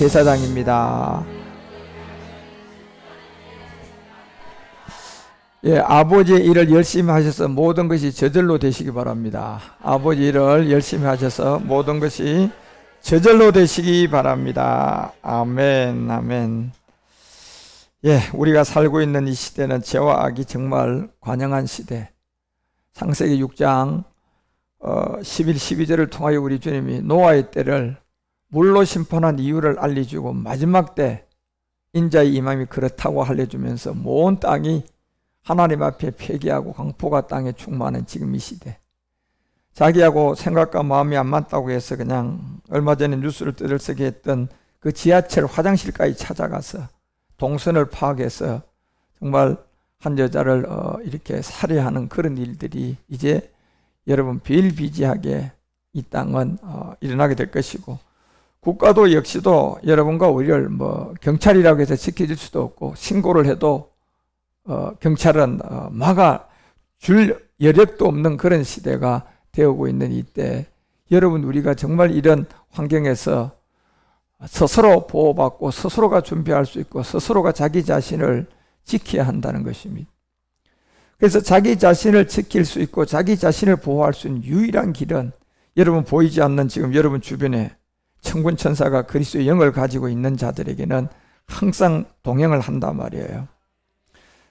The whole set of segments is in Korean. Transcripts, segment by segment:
제사장입니다. 예, 아버지의 일을 열심히 하셔서 모든 것이 저절로 되시기 바랍니다. 아버지 일을 열심히 하셔서 모든 것이 저절로 되시기 바랍니다. 아멘, 아멘. 예, 우리가 살고 있는 이 시대는 죄와 악이 정말 관영한 시대. 창세기 6장 11, 12절을 통하여 우리 주님이 노아의 때를 물로 심판한 이유를 알려주고 마지막 때 인자의 임함이 그렇다고 알려주면서 온 땅이 하나님 앞에 폐기하고 강포가 땅에 충만한 지금 이 시대. 자기하고 생각과 마음이 안 맞다고 해서 그냥 얼마 전에 뉴스를 떠들썩게 했던 그 지하철 화장실까지 찾아가서 동선을 파악해서 정말 한 여자를 이렇게 살해하는 그런 일들이 이제 여러분 비일비재하게 이 땅은 일어나게 될 것이고, 국가도 역시도 여러분과 우리를 경찰이라고 해서 지켜줄 수도 없고, 신고를 해도 경찰은 막아줄 여력도 없는 그런 시대가 되어오고 있는 이때, 여러분 우리가 정말 이런 환경에서 스스로 보호받고 스스로가 준비할 수 있고 스스로가 자기 자신을 지켜야 한다는 것입니다. 그래서 자기 자신을 지킬 수 있고 자기 자신을 보호할 수 있는 유일한 길은 여러분 보이지 않는 지금 여러분 주변에 천군 천사가 그리스도의 영을 가지고 있는 자들에게는 항상 동행을 한단 말이에요.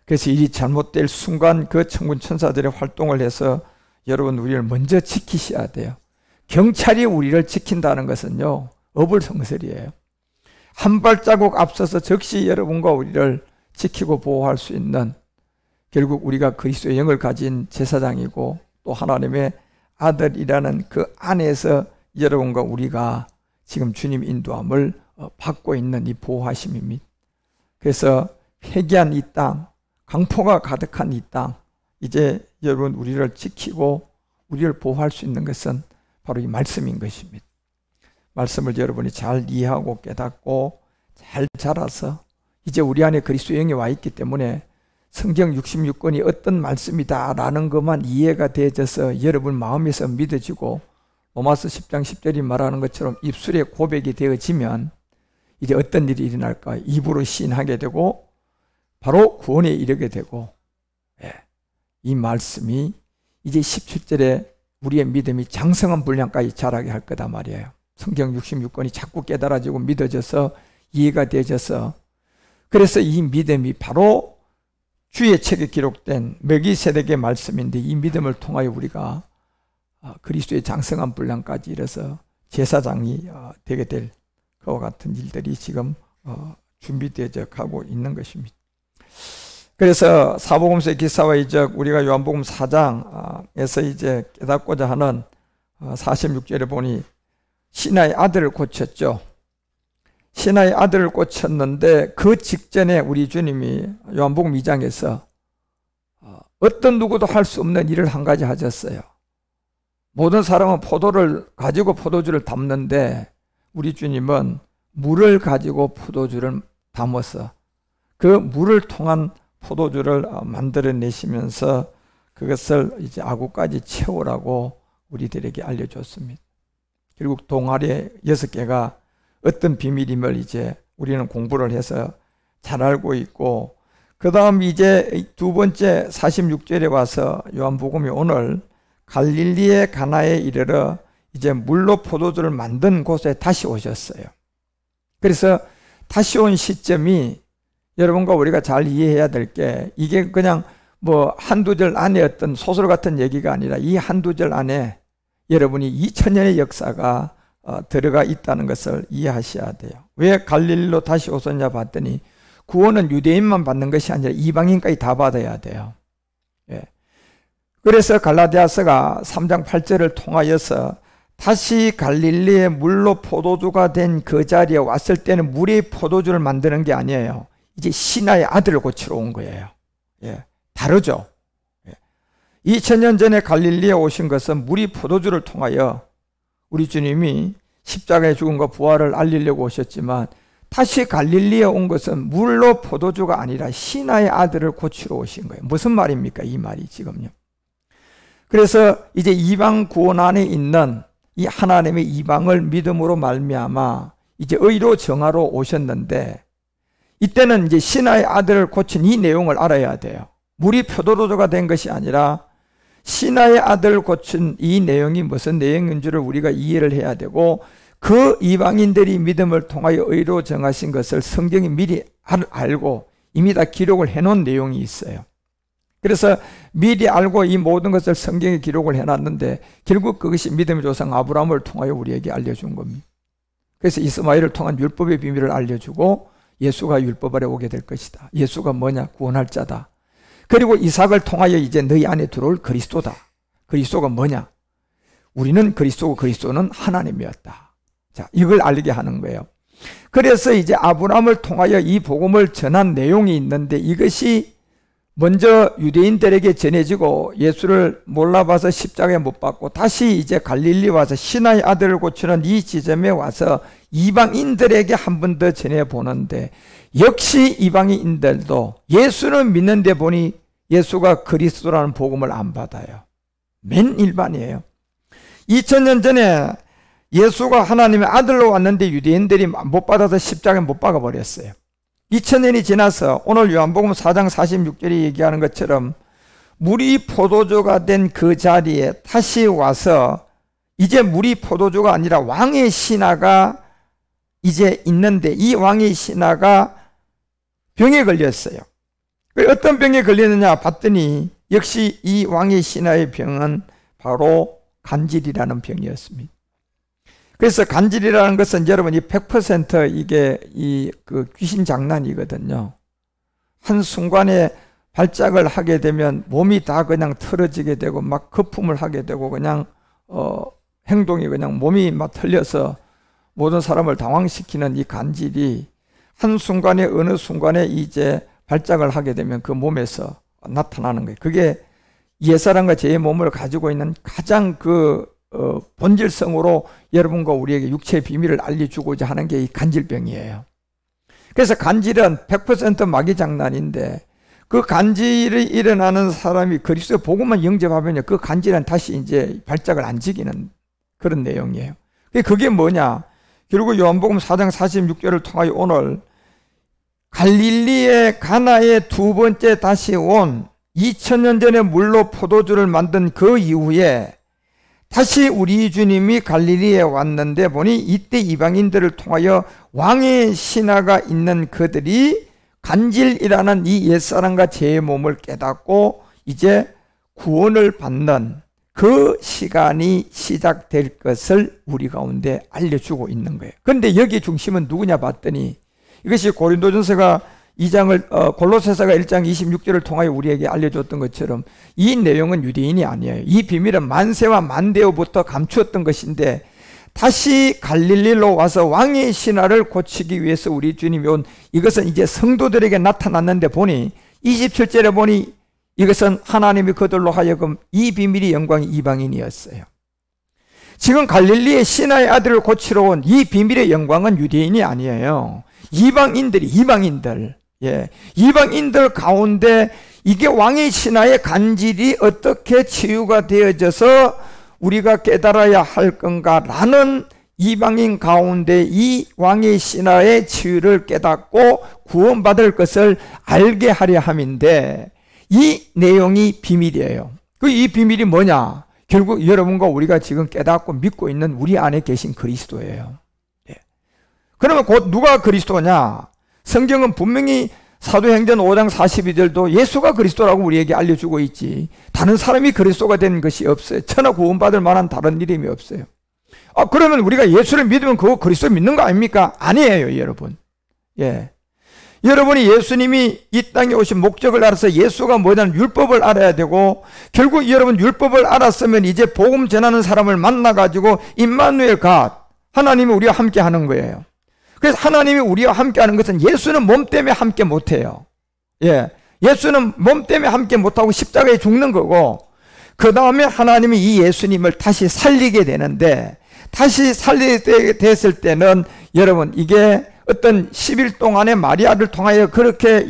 그래서 일이 잘못될 순간 그 천군 천사들의 활동을 해서 여러분 우리를 먼저 지키셔야 돼요. 경찰이 우리를 지킨다는 것은요, 어불성설이에요. 한 발자국 앞서서 즉시 여러분과 우리를 지키고 보호할 수 있는, 결국 우리가 그리스도의 영을 가진 제사장이고 또 하나님의 아들이라는 그 안에서 여러분과 우리가 지금 주님 인도함을 받고 있는 이 보호하심입니다. 그래서 회개한 이 땅, 강포가 가득한 이 땅, 이제 여러분 우리를 지키고 우리를 보호할 수 있는 것은 바로 이 말씀인 것입니다. 말씀을 여러분이 잘 이해하고 깨닫고 잘 자라서 이제 우리 안에 그리스도의 영이 와 있기 때문에 성경 66권이 어떤 말씀이다 라는 것만 이해가 되어져서 여러분 마음에서 믿어지고 로마서 10장 10절이 말하는 것처럼 입술에 고백이 되어지면 이제 어떤 일이 일어날까? 입으로 시인하게 되고 바로 구원에 이르게 되고, 이 말씀이 이제 17절에 우리의 믿음이 장성한 분량까지 자라게 할 거다 말이에요. 성경 66권이 자꾸 깨달아지고 믿어져서 이해가 되어져서, 그래서 이 믿음이 바로 주의 책에 기록된 멜기세덱의 말씀인데, 이 믿음을 통하여 우리가 그리스도의 장성한 분량까지 이르러서 제사장이 되게 될 그와 같은 일들이 지금 준비되어져 가고 있는 것입니다. 그래서 사복음서의 기사와 이적, 우리가 요한복음 4장에서 이제 깨닫고자 하는 46절에 보니 신하의 아들을 고쳤죠. 신하의 아들을 고쳤는데 그 직전에 우리 주님이 요한복음 2장에서 어떤 누구도 할 수 없는 일을 한 가지 하셨어요. 모든 사람은 포도를 가지고 포도주를 담는데 우리 주님은 물을 가지고 포도주를 담아서 그 물을 통한 포도주를 만들어내시면서 그것을 이제 아구까지 채우라고 우리들에게 알려줬습니다. 결국 동아리 6개가 어떤 비밀임을 이제 우리는 공부를 해서 잘 알고 있고, 그 다음 이제 두 번째 46절에 와서 요한복음이 오늘 갈릴리의 가나에 이르러 이제 물로 포도주를 만든 곳에 다시 오셨어요. 그래서 다시 온 시점이 여러분과 우리가 잘 이해해야 될 게, 이게 그냥 한두 절 안에 어떤 소설 같은 얘기가 아니라 이 한두 절 안에 여러분이 2000년의 역사가 들어가 있다는 것을 이해하셔야 돼요. 왜 갈릴리로 다시 오셨냐 봤더니 구원은 유대인만 받는 것이 아니라 이방인까지 다 받아야 돼요. 그래서 갈라디아서가 3장 8절을 통하여서 다시 갈릴리의 물로 포도주가 된 그 자리에 왔을 때는 물이 포도주를 만드는 게 아니에요. 이제 신하의 아들을 고치러 온 거예요. 다르죠. 2000년 전에 갈릴리에 오신 것은 물이 포도주를 통하여 우리 주님이 십자가에 죽음과 부활을 알리려고 오셨지만, 다시 갈릴리에 온 것은 물로 포도주가 아니라 신하의 아들을 고치러 오신 거예요. 무슨 말입니까? 이 말이 지금요. 그래서 이제 이방 구원 안에 있는 이 하나님의 이방을 믿음으로 말미암아 이제 의로 정하러 오셨는데, 이때는 이제 신하의 아들을 고친 이 내용을 알아야 돼요. 물이 포도주가 된 것이 아니라 신하의 아들을 고친 이 내용이 무슨 내용인 줄을 우리가 이해를 해야 되고, 그 이방인들이 믿음을 통하여 의로 정하신 것을 성경이 미리 알고 이미 다 기록을 해놓은 내용이 있어요. 그래서 미리 알고 이 모든 것을 성경에 기록을 해놨는데, 결국 그것이 믿음의 조상 아브라함을 통하여 우리에게 알려준 겁니다. 그래서 이스마엘을 통한 율법의 비밀을 알려주고, 예수가 율법 아래 오게 될 것이다. 예수가 뭐냐? 구원할 자다. 그리고 이삭을 통하여 이제 너희 안에 들어올 그리스도다. 그리스도가 뭐냐? 우리는 그리스도고 그리스도는 하나님이었다. 자, 이걸 알게 하는 거예요. 그래서 이제 아브라함을 통하여 이 복음을 전한 내용이 있는데, 이것이 먼저 유대인들에게 전해지고 예수를 몰라봐서 십자가에 못 박고 다시 이제 갈릴리 와서 신하의 아들을 고치는 이 지점에 와서 이방인들에게 한 번 더 전해보는데, 역시 이방인들도 예수는 믿는데 보니 예수가 그리스도라는 복음을 안 받아요. 맨 일반이에요. 2000년 전에 예수가 하나님의 아들로 왔는데 유대인들이 못 받아서 십자가에 못 박아버렸어요. 2000년이 지나서 오늘 요한복음 4장 46절이 얘기하는 것처럼 물이 포도주가 된 그 자리에 다시 와서 이제 물이 포도주가 아니라 왕의 신하가 이제 있는데, 이 왕의 신하가 병에 걸렸어요. 어떤 병에 걸렸느냐 봤더니 역시 이 왕의 신하의 병은 바로 간질이라는 병이었습니다. 그래서 간질이라는 것은 여러분 이 100% 이게 그 귀신 장난이거든요. 한순간에 발작을 하게 되면 몸이 다 그냥 틀어지게 되고 막 거품을 하게 되고 그냥 행동이 그냥 몸이 막 틀려서 모든 사람을 당황시키는 이 간질이 한순간에 어느 순간에 이제 발작을 하게 되면 그 몸에서 나타나는 거예요. 그게 옛사람과 제 몸을 가지고 있는 가장 본질성으로 여러분과 우리에게 육체의 비밀을 알려주고자 하는 게 이 간질병이에요. 그래서 간질은 100% 마귀 장난인데, 그 간질이 일어나는 사람이 그리스도의 복음만 영접하면요, 그 간질은 다시 이제 발작을 안 지키는 그런 내용이에요. 그게 뭐냐? 결국 요한복음 4장 46절을 통하여 오늘 갈릴리의 가나에 두 번째 다시 온 2000년 전에 물로 포도주를 만든 그 이후에 다시 우리 주님이 갈릴리에 왔는데 보니 이때 이방인들을 통하여 왕의 신하가 있는 그들이 간질이라는 이 옛사람과 제 몸을 깨닫고 이제 구원을 받는 그 시간이 시작될 것을 우리 가운데 알려주고 있는 거예요. 그런데 여기 중심은 누구냐 봤더니, 이것이 고린도전서가 2장을 골로새서가 1장 26절을 통하여 우리에게 알려줬던 것처럼 이 내용은 유대인이 아니에요. 이 비밀은 만세와 만대후부터 감추었던 것인데, 다시 갈릴리로 와서 왕의 신하를 고치기 위해서 우리 주님이 온, 이것은 이제 성도들에게 나타났는데 보니 27절에 보니 이것은 하나님이 그들로 하여금 이 비밀이 영광이 이방인이었어요. 지금 갈릴리의 신하의 아들을 고치러 온 이 비밀의 영광은 유대인이 아니에요. 이방인들. 예. 이방인들 가운데 이게 왕의 신하의 간질이 어떻게 치유가 되어져서 우리가 깨달아야 할 건가라는 이방인 가운데 이 왕의 신하의 치유를 깨닫고 구원받을 것을 알게 하려 함인데, 이 내용이 비밀이에요. 이 비밀이 뭐냐? 결국 여러분과 우리가 지금 깨닫고 믿고 있는 우리 안에 계신 그리스도예요. 예. 그러면 곧 누가 그리스도냐? 성경은 분명히 사도행전 5장 42절도 예수가 그리스도라고 우리에게 알려주고 있지, 다른 사람이 그리스도가 된 것이 없어요. 천하 구원받을 만한 다른 이름이 없어요. 그러면 우리가 예수를 믿으면 그거 그리스도 믿는 거 아닙니까? 아니에요, 여러분. 예. 여러분이 예수님이 이 땅에 오신 목적을 알아서 예수가 뭐냐는 율법을 알아야 되고, 결국 여러분 율법을 알았으면 이제 복음 전하는 사람을 만나가지고 임마누엘 갓, 하나님이 우리와 함께 하는 거예요. 그래서 하나님이 우리와 함께 하는 것은, 예수는 몸 때문에 함께 못해요. 예. 예수는 몸 때문에 함께 못하고 십자가에 죽는 거고, 그 다음에 하나님이 이 예수님을 다시 살리게 되는데, 다시 살리게 됐을 때는 여러분 이게 어떤 10일 동안에 마리아를 통하여 그렇게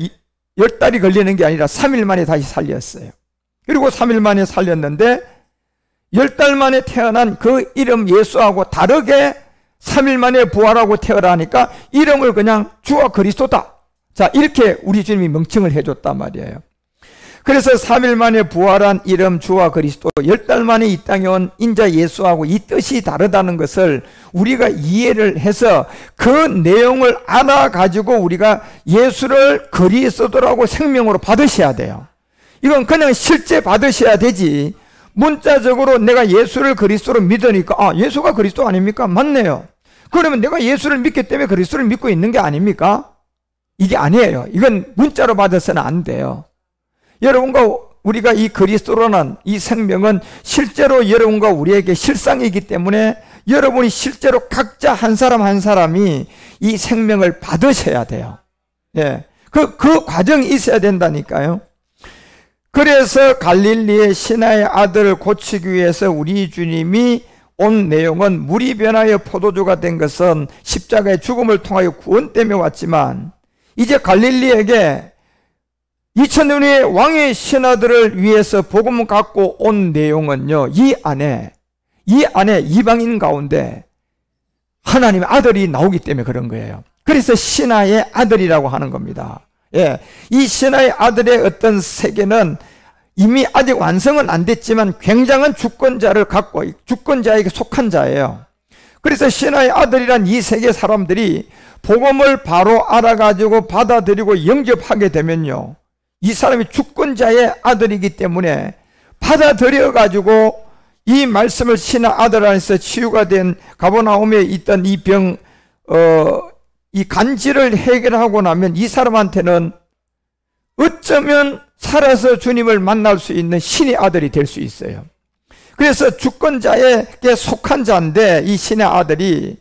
10달이 걸리는 게 아니라 3일 만에 다시 살렸어요. 그리고 3일 만에 살렸는데 10달 만에 태어난 그 이름 예수하고 다르게 3일 만에 부활하고 태어나니까 이름을 그냥 주와 그리스도다. 자, 이렇게 우리 주님이 명칭을 해줬단 말이에요. 그래서 3일 만에 부활한 이름 주와 그리스도, 10달 만에 이 땅에 온 인자 예수하고 이 뜻이 다르다는 것을 우리가 이해를 해서 그 내용을 알아가지고 우리가 예수를 그리스도라고 생명으로 받으셔야 돼요. 이건 그냥 실제 받으셔야 되지, 문자적으로 내가 예수를 그리스도로 믿으니까 아, 예수가 그리스도 아닙니까? 맞네요. 그러면 내가 예수를 믿기 때문에 그리스도를 믿고 있는 게 아닙니까? 이게 아니에요. 이건 문자로 받아서는 안 돼요. 여러분과 우리가 이 그리스도라는 이 생명은 실제로 여러분과 우리에게 실상이기 때문에 여러분이 실제로 각자 한 사람 한 사람이 이 생명을 받으셔야 돼요. 예. 그 과정이 있어야 된다니까요. 그래서 갈릴리의 신하의 아들을 고치기 위해서 우리 주님이 온 내용은 물이 변하여 포도주가 된 것은 십자가의 죽음을 통하여 구원 때문에 왔지만, 이제 갈릴리에게 2000년 후에 왕의 신하들을 위해서 복음을 갖고 온 내용은요, 이 안에 이방인 가운데 하나님의 아들이 나오기 때문에 그런 거예요. 그래서 신하의 아들이라고 하는 겁니다. 예, 이 신하의 아들의 어떤 세계는 이미 아직 완성은 안 됐지만 굉장한 주권자를 갖고 주권자에게 속한 자예요. 그래서 신하의 아들이란 이 세계 사람들이 복음을 바로 알아가지고 받아들이고 영접하게 되면요, 이 사람이 주권자의 아들이기 때문에 받아들여가지고 이 말씀을 신하 아들 안에서 치유가 된 가버나움에 있던 이 병, 이 간질을 해결하고 나면 이 사람한테는 어쩌면 살아서 주님을 만날 수 있는 신의 아들이 될 수 있어요. 그래서 주권자에게 속한 자인데 이 신의 아들이,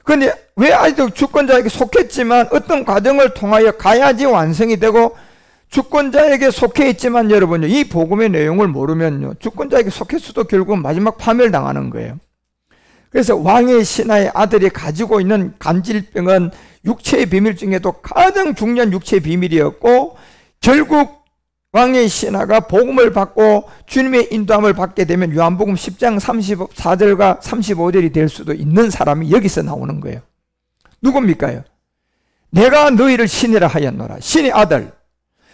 근데 왜 아직도 주권자에게 속했지만 어떤 과정을 통하여 가야지 완성이 되고, 주권자에게 속해 있지만 여러분요, 이 복음의 내용을 모르면요, 주권자에게 속했어도 결국 마지막 파멸당하는 거예요. 그래서 왕의 신하의 아들이 가지고 있는 간질병은 육체의 비밀 중에도 가장 중요한 육체의 비밀이었고, 결국 왕의 신하가 복음을 받고 주님의 인도함을 받게 되면 요한복음 10장 34절과 35절이 될 수도 있는 사람이 여기서 나오는 거예요. 누굽니까요? 내가 너희를 신이라 하였노라. 신의 아들.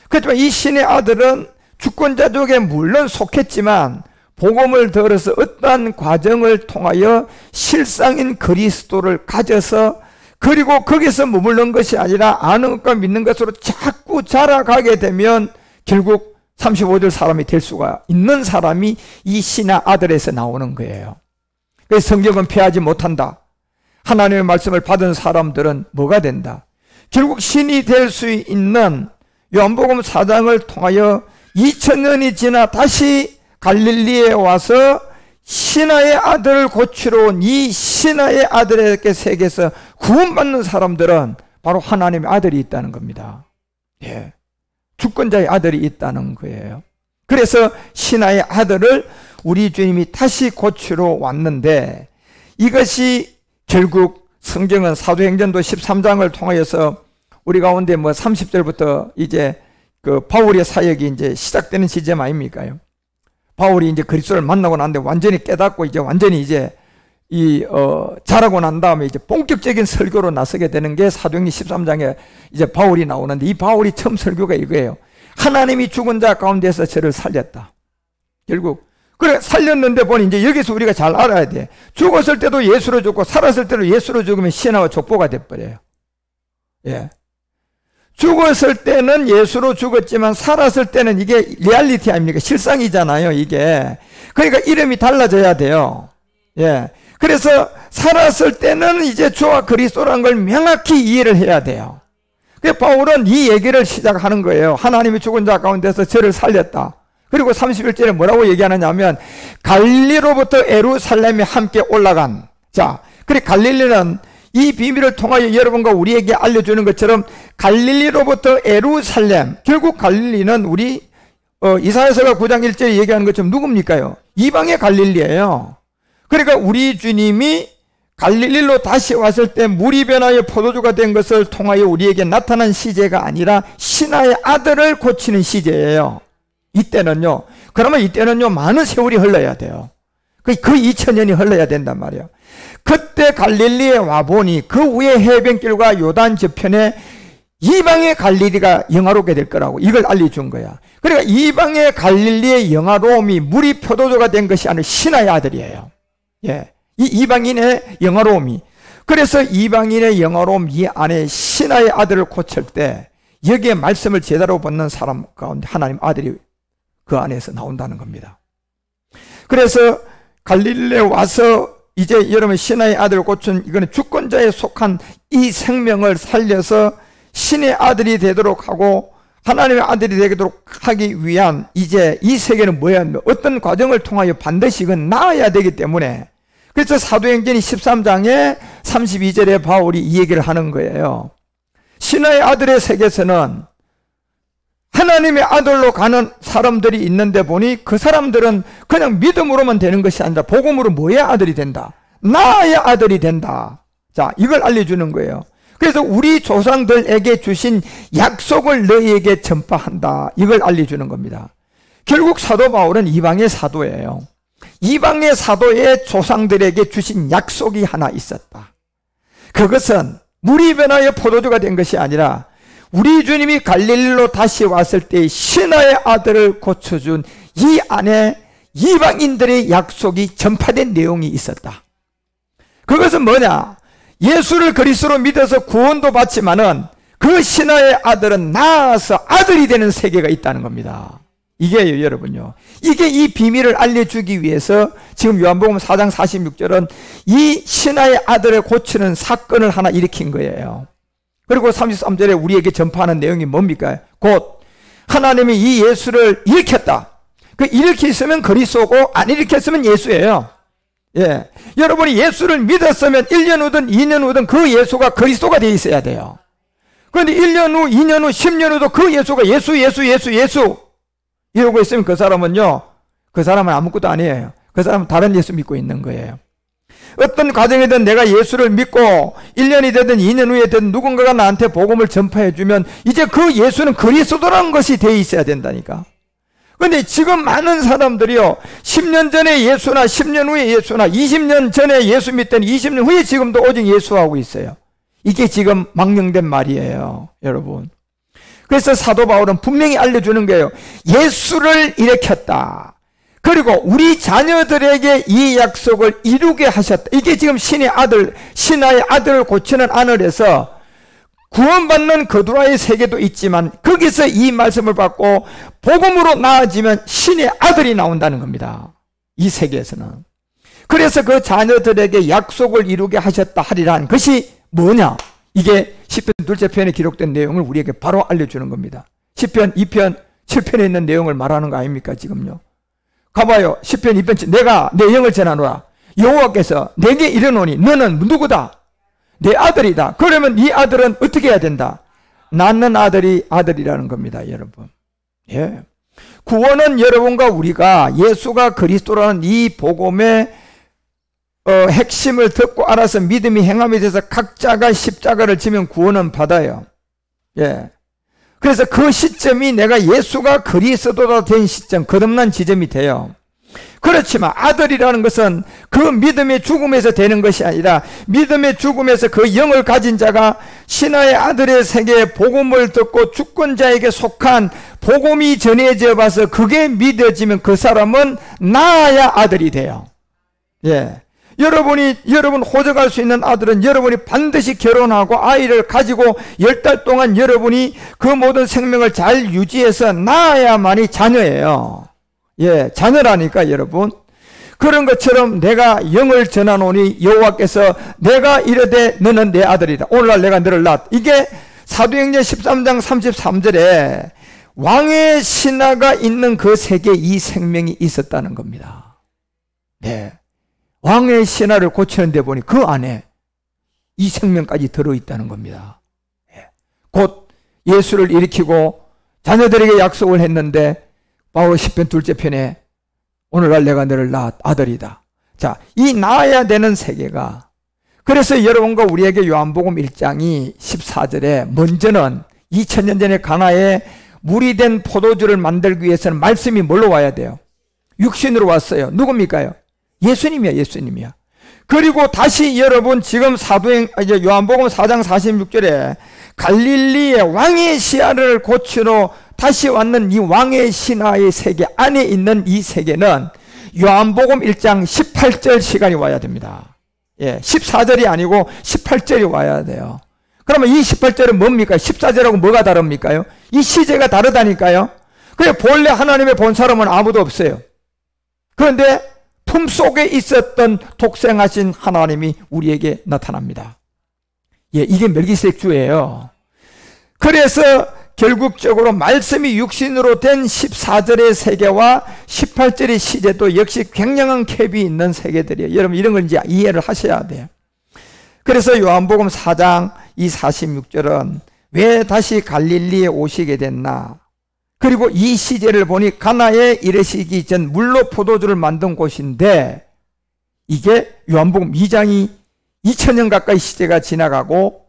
그렇지만 이 신의 아들은 주권자족에 물론 속했지만 복음을 들어서 어떠한 과정을 통하여 실상인 그리스도를 가져서, 그리고 거기서 머무른 것이 아니라 아는 것과 믿는 것으로 자꾸 자라가게 되면 결국 35절 사람이 될 수가 있는 사람이 이 신의 아들에서 나오는 거예요. 그래서 성경은 피하지 못한다. 하나님의 말씀을 받은 사람들은 뭐가 된다? 결국 신이 될 수 있는 요한복음 4장을 통하여 2000년이 지나 다시 갈릴리에 와서 신하의 아들을 고치러 온 이 신하의 아들에게 세계에서 구원받는 사람들은 바로 하나님의 아들이 있다는 겁니다. 예, 주권자의 아들이 있다는 거예요. 그래서 신하의 아들을 우리 주님이 다시 고치러 왔는데, 이것이 결국 성경은 사도행전도 13장을 통하여서 우리 가운데 30절부터 이제 그 바울의 사역이 이제 시작되는 시점 아닙니까요? 바울이 이제 그리스도를 만나고 난데 완전히 깨닫고 이제 완전히 이제 자라고 난 다음에 이제 본격적인 설교로 나서게 되는 게 사도행전 13장에 이제 바울이 나오는데, 이 바울이 처음 설교가 이거예요. 하나님이 죽은 자 가운데서 저를 살렸다. 결국 그래 살렸는데 보니 이제 여기서 우리가 잘 알아야 돼. 죽었을 때도 예수로 죽고 살았을 때도 예수로 죽으면 신하와 족보가 돼버려요. 예. 죽었을 때는 예수로 죽었지만 살았을 때는 이게 리얼리티 아닙니까? 실상이잖아요, 이게. 그러니까 이름이 달라져야 돼요. 예. 그래서 살았을 때는 이제 주와 그리스도라는 걸 명확히 이해를 해야 돼요. 그래서 바울은 이 얘기를 시작하는 거예요. 하나님이 죽은 자 가운데서 저를 살렸다. 그리고 31절에 뭐라고 얘기하느냐면, 갈릴리로부터 예루살렘에 함께 올라간. 자, 그래 갈릴리는 이 비밀을 통하여 여러분과 우리에게 알려주는 것처럼 갈릴리로부터 예루살렘, 결국 갈릴리는 우리 이사야서가 9장 1절에 얘기하는 것처럼 누굽니까요? 이방의 갈릴리예요. 그러니까 우리 주님이 갈릴리로 다시 왔을 때 물이 변하여 포도주가 된 것을 통하여 우리에게 나타난 시제가 아니라 신하의 아들을 고치는 시제예요. 이때는요, 그러면 이때는요 많은 세월이 흘러야 돼요. 그 2000년이 흘러야 된단 말이에요. 그때 갈릴리에 와보니 그 후에 해변길과 요단 저편에 이방의 갈릴리가 영화롭게 될 거라고 이걸 알려준 거야. 그러니까 이방의 갈릴리의 영화로움이 물이 포도주가 된 것이 아니라 신하의 아들이에요. 예, 이 이방인의 영화로움이. 그래서 이방인의 영화로움 이 안에 신하의 아들을 고칠 때 여기에 말씀을 제대로 받는 사람 가운데 하나님 아들이 그 안에서 나온다는 겁니다. 그래서 갈릴리에 와서 이제 여러분 신하의 아들을 고친 이거는 주권자에 속한 이 생명을 살려서 신의 아들이 되도록 하고 하나님의 아들이 되도록 하기 위한 이제 이 세계는 뭐야? 어떤 과정을 통하여 반드시 이건 나아야 되기 때문에 그래서 사도행전 13장에 32절에 바울이 이 얘기를 하는 거예요. 신의 아들의 세계에서는 하나님의 아들로 가는 사람들이 있는데 보니 그 사람들은 그냥 믿음으로만 되는 것이 아니라 복음으로 뭐야 아들이 된다. 나야 아들이 된다. 자, 이걸 알려주는 거예요. 그래서 우리 조상들에게 주신 약속을 너희에게 전파한다. 이걸 알려주는 겁니다. 결국 사도 바울은 이방의 사도예요. 이방의 사도의 조상들에게 주신 약속이 하나 있었다. 그것은 물이 변하여 포도주가 된 것이 아니라 우리 주님이 갈릴리로 다시 왔을 때 신하의 아들을 고쳐준 이 안에 이방인들의 약속이 전파된 내용이 있었다. 그것은 뭐냐? 예수를 그리스도로 믿어서 구원도 받지만은 그 신하의 아들은 나아서 아들이 되는 세계가 있다는 겁니다. 이게요, 여러분요. 이게 이 비밀을 알려주기 위해서 지금 요한복음 4장 46절은 이 신하의 아들을 고치는 사건을 하나 일으킨 거예요. 그리고 33절에 우리에게 전파하는 내용이 뭡니까? 곧 하나님이 이 예수를 일으켰다. 그 일으켰으면 그리스도고 안 일으켰으면 예수예요. 예, 여러분이 예수를 믿었으면 1년 후든 2년 후든 그 예수가 그리스도가 되어 있어야 돼요. 그런데 1년 후, 2년 후, 10년 후도 그 예수가 예수 이러고 있으면 그 사람은요, 그 사람은 아무것도 아니에요. 그 사람은 다른 예수 믿고 있는 거예요. 어떤 과정이든 내가 예수를 믿고 1년이 되든 2년 후에 되든 누군가가 나한테 복음을 전파해 주면 이제 그 예수는 그리스도라는 것이 되어 있어야 된다니까. 그런데 지금 많은 사람들이요, 10년 전에 예수나 10년 후에 예수나 20년 전에 예수 믿더니 20년 후에 지금도 오직 예수하고 있어요. 이게 지금 망령된 말이에요, 여러분. 그래서 사도 바울은 분명히 알려주는 거예요. 예수를 일으켰다. 그리고 우리 자녀들에게 이 약속을 이루게 하셨다. 이게 지금 신의 아들, 신하의 아들을 고치는 안을에서 구원받는 거두라의 세계도 있지만 거기서 이 말씀을 받고 복음으로 나아지면 신의 아들이 나온다는 겁니다. 이 세계에서는. 그래서 그 자녀들에게 약속을 이루게 하셨다 하리라는 것이 뭐냐? 이게 시편 둘째 편에 기록된 내용을 우리에게 바로 알려주는 겁니다. 시편 2편 7편에 있는 내용을 말하는 거 아닙니까 지금요? 가봐요. 시편 2편 내가 내 영을 전하노라. 여호와께서 내게 이르노니 너는 누구다? 내 아들이다. 그러면 이 아들은 어떻게 해야 된다? 낳는 아들이 아들이라는 겁니다, 여러분. 예. 구원은 여러분과 우리가 예수가 그리스도라는 이 복음의 핵심을 듣고 알아서 믿음이 행함에 대해서 각자가 십자가를 지면 구원은 받아요. 예. 그래서 그 시점이 내가 예수가 그리스도가 된 시점, 거듭난 지점이 돼요. 그렇지만 아들이라는 것은 그 믿음의 죽음에서 되는 것이 아니라 믿음의 죽음에서 그 영을 가진 자가 신하의 아들의 세계에 복음을 듣고 주권자에게 속한 복음이 전해져 봐서 그게 믿어지면 그 사람은 나아야 아들이 돼요. 예. 여러분 호적할 수 있는 아들은 여러분이 반드시 결혼하고 아이를 가지고 10달 동안 여러분이 그 모든 생명을 잘 유지해서 낳아야만이 자녀예요. 예, 자녀라니까 여러분. 그런 것처럼 내가 영을 전하노니 여호와께서 내가 이르되 너는 내 아들이다. 오늘날 내가 너를 낳았다. 이게 사도행전 13장 33절에 왕의 신하가 있는 그 세계에 이 생명이 있었다는 겁니다. 네. 왕의 신하를 고치는 데 보니 그 안에 이 생명까지 들어있다는 겁니다. 곧 예수를 일으키고 자녀들에게 약속을 했는데 바울 10편 둘째 편에 오늘날 내가 너를 낳았 아들이다. 자, 이 낳아야 되는 세계가, 그래서 여러분과 우리에게 요한복음 1장이 14절에 먼저는 2000년 전에 가나에 물이 된 포도주를 만들기 위해서는 말씀이 뭘로 와야 돼요? 육신으로 왔어요. 누굽니까요? 예수님이야. 그리고 다시 여러분 지금 이제 요한복음 4장 46절에 갈릴리의 왕의 시야를 고치러 다시 왔는 이 왕의 신하의 세계 안에 있는 이 세계는 요한복음 1장 18절 시간이 와야 됩니다. 14절이 아니고 18절이 와야 돼요. 그러면 이 18절은 뭡니까? 14절하고 뭐가 다릅니까요? 이 시제가 다르다니까요. 그래 본래 하나님의 본 사람은 아무도 없어요. 그런데 품속에 있었던 독생하신 하나님이 우리에게 나타납니다. 이게 멜기세덱 주예요. 그래서 결국적으로 말씀이 육신으로 된 14절의 세계와 18절의 시제도 역시 굉장한 캡이 있는 세계들이에요. 여러분 이런 걸 이제 이해를 하셔야 돼요. 그래서 요한복음 4장 이 46절은 왜 다시 갈릴리에 오시게 됐나? 그리고 이 시제를 보니 가나에 이르시기 전 물로 포도주를 만든 곳인데 이게 요한복음 2장이 2000년 가까이 시제가 지나가고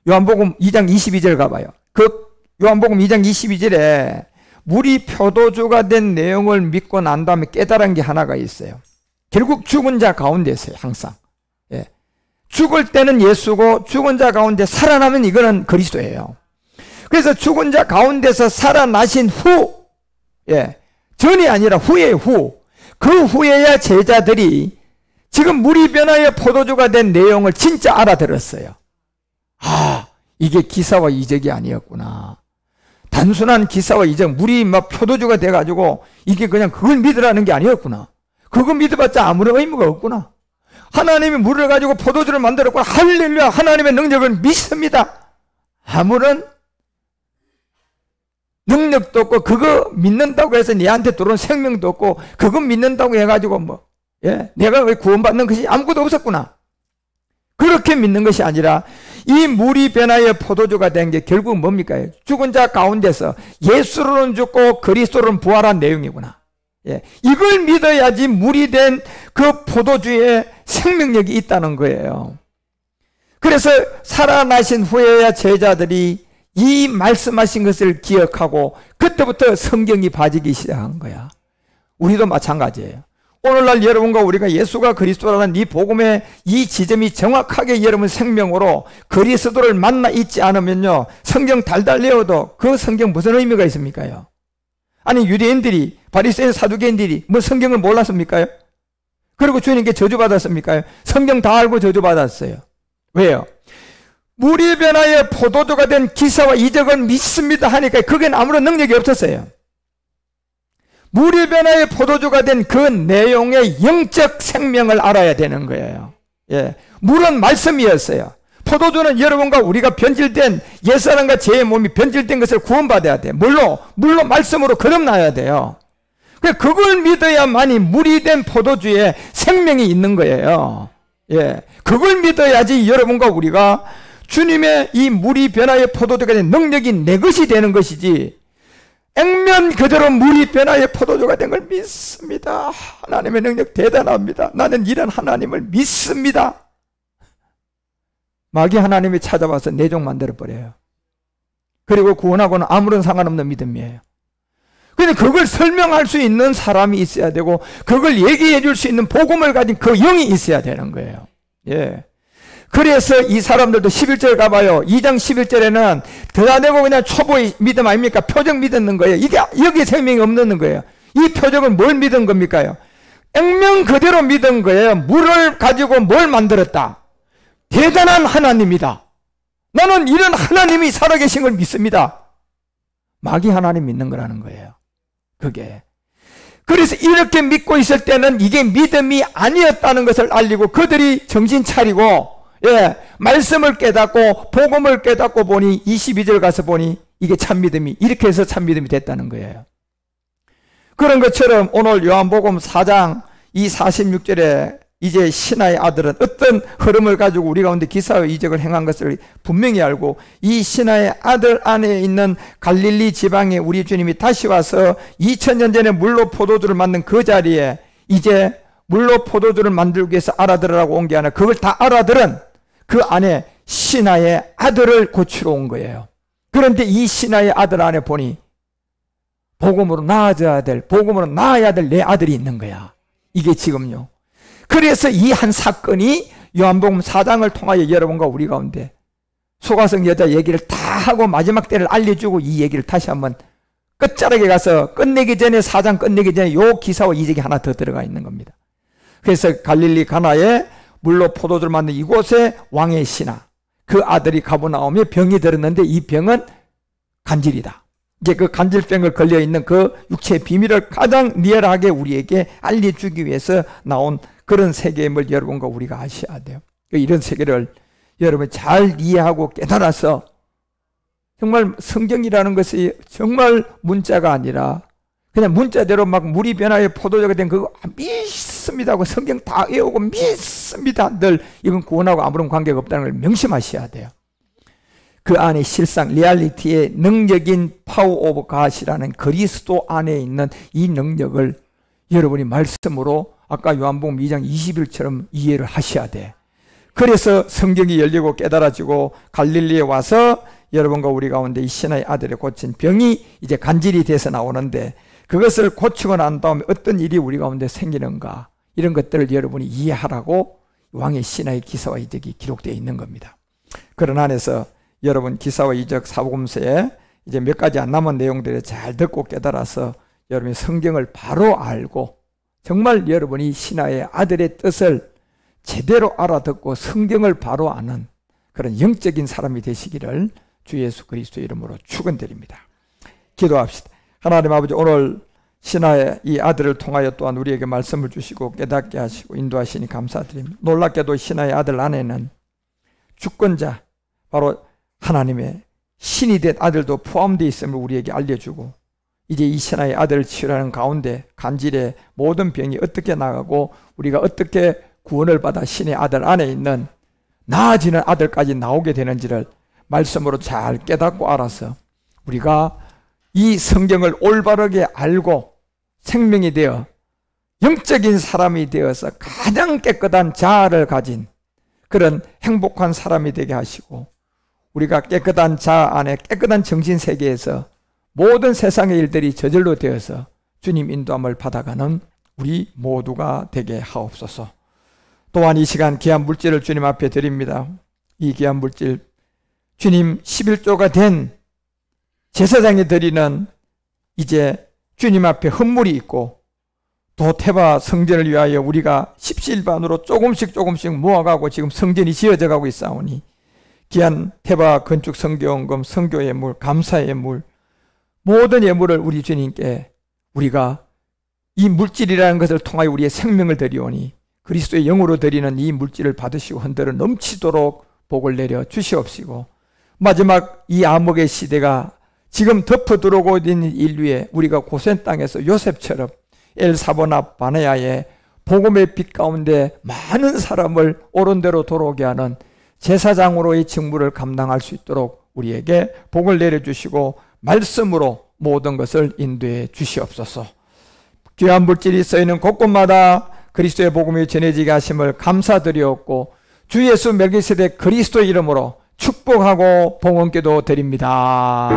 요한복음 2장 22절 가봐요. 그 요한복음 2장 22절에 물이 포도주가 된 내용을 믿고 난 다음에 깨달은 게 하나가 있어요. 결국 죽은 자 가운데 있어요. 항상. 죽을 때는 예수고 죽은 자 가운데 살아나면 이거는 그리스도예요. 그래서 죽은 자 가운데서 살아나신 후, 전이 아니라 후에 후, 그 후에야 제자들이 지금 물이 변하여 포도주가 된 내용을 진짜 알아들었어요. 아, 이게 기사와 이적이 아니었구나. 단순한 기사와 이적, 물이 막 포도주가 돼가지고 이게 그냥 그걸 믿으라는 게 아니었구나. 그거 믿어봤자 아무런 의미가 없구나. 하나님이 물을 가지고 포도주를 만들었구나. 할렐루야, 하나님의 능력을 믿습니다. 아무런 능력도 없고 그거 믿는다고 해서 내한테 들어온 생명도 없고 그거 믿는다고 해가지고 내가 왜 구원받는 것이 아무것도 없었구나. 그렇게 믿는 것이 아니라 이 물이 변하여 포도주가 된 게 결국 뭡니까? 죽은 자 가운데서 예수로는 죽고 그리스도로는 부활한 내용이구나. 이걸 믿어야지 물이 된 그 포도주에 생명력이 있다는 거예요. 그래서 살아나신 후에야 제자들이 이 말씀하신 것을 기억하고 그때부터 성경이 봐지기 시작한 거야. 우리도 마찬가지예요. 오늘날 여러분과 우리가 예수가 그리스도라는 이 복음의 이 지점이 정확하게 여러분 생명으로 그리스도를 만나 있지 않으면요, 성경 달달 외워도 그 성경 무슨 의미가 있습니까요? 아니 유대인들이, 바리새인 사두개인들이 뭐 성경을 몰랐습니까요? 그리고 주님께 저주받았습니까요? 성경 다 알고 저주받았어요. 왜요? 물이 변하여 포도주가 된 기사와 이적을 믿습니다 하니까 그게 아무런 능력이 없었어요. 물이 변하여 포도주가 된 그 내용의 영적 생명을 알아야 되는 거예요. 물은 말씀이었어요. 포도주는 여러분과 우리가 변질된 옛사람과 제 몸이 변질된 것을 구원받아야 돼요. 물로 말씀으로 거듭나야 돼요. 그걸 믿어야만이 물이 된 포도주에 생명이 있는 거예요. 그걸 믿어야지 여러분과 우리가 주님의 이 물이 변하여 포도주가 된 능력이 내 것이 되는 것이지, 액면 그대로 물이 변하여 포도주가 된 걸 믿습니다. 하나님의 능력 대단합니다. 나는 이런 하나님을 믿습니다. 마귀 하나님이 찾아와서 내종 만들어버려요. 그리고 구원하고는 아무런 상관없는 믿음이에요. 근데 그걸 설명할 수 있는 사람이 있어야 되고 그걸 얘기해 줄 수 있는 복음을 가진 그 영이 있어야 되는 거예요. 그래서 이 사람들도 11절 가봐요. 2장 11절에는 드러내고 그냥 초보의 믿음 아닙니까? 표적 믿는 거예요. 이게 여기에 생명이 없는 거예요. 이 표적은 뭘 믿은 겁니까요? 액면 그대로 믿은 거예요. 물을 가지고 뭘 만들었다. 대단한 하나님이다. 나는 이런 하나님이 살아계신 걸 믿습니다. 마귀 하나님 믿는 거라는 거예요. 그게. 그래서 이렇게 믿고 있을 때는 이게 믿음이 아니었다는 것을 알리고 그들이 정신 차리고 말씀을 깨닫고 복음을 깨닫고 보니 22절 가서 보니 이게 참믿음이, 이렇게 해서 참믿음이 됐다는 거예요. 그런 것처럼 오늘 요한복음 4장 이 46절에 이제 신하의 아들은 어떤 흐름을 가지고 우리 가운데 기사와 이적을 행한 것을 분명히 알고 이 신하의 아들 안에 있는 갈릴리 지방에 우리 주님이 다시 와서 2000년 전에 물로 포도주를 만든 그 자리에 이제 물로 포도주를 만들기 위해서 알아들으라고 온 게 아니라 그걸 다 알아들은 그 안에 신하의 아들을 고치러 온 거예요. 그런데 이 신하의 아들 안에 보니 복음으로 나아져야 될, 복음으로 나아야 될 내 아들이 있는 거야. 이게 지금요, 그래서 이 한 사건이 요한복음 4장을 통하여 여러분과 우리 가운데 소가성 여자 얘기를 다 하고 마지막 때를 알려주고 이 얘기를 다시 한번 끝자락에 가서 끝내기 전에 4장 끝내기 전에 요 기사와 이적이 하나 더 들어가 있는 겁니다. 그래서 갈릴리 가나에 물로 포도주를 만든 이곳에 왕의 신하 그 아들이 가버나움에 병이 들었는데 이 병은 간질이다. 이제 그 간질병을 걸려있는 그 육체의 비밀을 가장 리얼하게 우리에게 알려주기 위해서 나온 그런 세계임을 여러분과 우리가 아셔야 돼요. 이런 세계를 여러분 잘 이해하고 깨달아서 정말 성경이라는 것이 정말 문자가 아니라 그냥 문자대로 막 물이 변하여 포도주가 된 그거 믿습니다 하고 성경 다 외우고 믿습니다 늘 이건 구원하고 아무런 관계가 없다는 걸 명심하셔야 돼요. 그 안에 실상 리얼리티의 능력인 파워 오브 갓이라는 그리스도 안에 있는 이 능력을 여러분이 말씀으로 아까 요한복음 2장 20일처럼 이해를 하셔야 돼. 그래서 성경이 열리고 깨달아지고 갈릴리에 와서 여러분과 우리 가운데 이 신하의 아들이 고친 병이 이제 간질이 돼서 나오는데 그것을 고치고 난 다음에 어떤 일이 우리 가운데 생기는가 이런 것들을 여러분이 이해하라고 왕의 신하의 기사와 이적이 기록되어 있는 겁니다. 그런 안에서 여러분 기사와 이적 사복음서에 이제 몇 가지 안 남은 내용들을 잘 듣고 깨달아서 여러분이 성경을 바로 알고 정말 여러분이 신하의 아들의 뜻을 제대로 알아듣고 성경을 바로 아는 그런 영적인 사람이 되시기를 주 예수 그리스도의 이름으로 축원드립니다. 기도합시다. 하나님 아버지 오늘 신하의 이 아들을 통하여 또한 우리에게 말씀을 주시고 깨닫게 하시고 인도하시니 감사드립니다. 놀랍게도 신하의 아들 안에는 주권자 바로 하나님의 신이 된 아들도 포함되어 있음을 우리에게 알려주고 이제 이 신하의 아들을 치유하는 가운데 간질의 모든 병이 어떻게 나가고 우리가 어떻게 구원을 받아 신의 아들 안에 있는 나아지는 아들까지 나오게 되는지를 말씀으로 잘 깨닫고 알아서 우리가 이 성경을 올바르게 알고 생명이 되어 영적인 사람이 되어서 가장 깨끗한 자아를 가진 그런 행복한 사람이 되게 하시고 우리가 깨끗한 자아 안에 깨끗한 정신세계에서 모든 세상의 일들이 저절로 되어서 주님 인도함을 받아가는 우리 모두가 되게 하옵소서. 또한 이 시간 귀한 물질을 주님 앞에 드립니다. 이 귀한 물질 주님 11조가 된 제사장이 드리는 이제 주님 앞에 헌물이 있고 또 태바 성전을 위하여 우리가 십시일반으로 조금씩 모아가고 지금 성전이 지어져 가고 있사오니 귀한 태바 건축 성교원금 성교 예물 감사 예물 모든 예물을 우리 주님께 우리가 이 물질이라는 것을 통하여 우리의 생명을 드리오니 그리스도의 영으로 드리는 이 물질을 받으시고 흔들어 넘치도록 복을 내려 주시옵시고 마지막 이 암흑의 시대가 지금 덮어 들어오고 있는 인류에 우리가 고센 땅에서 요셉처럼 엘사보나 바네아의 복음의 빛 가운데 많은 사람을 옳은 대로 돌아오게 하는 제사장으로의 직무를 감당할 수 있도록 우리에게 복을 내려주시고 말씀으로 모든 것을 인도해 주시옵소서. 귀한 물질이 쓰이는 곳곳마다 그리스도의 복음이 전해지게 하심을 감사드리옵고 주 예수 멜기세덱 그리스도의 이름으로 축복하고 봉헌기도 드립니다.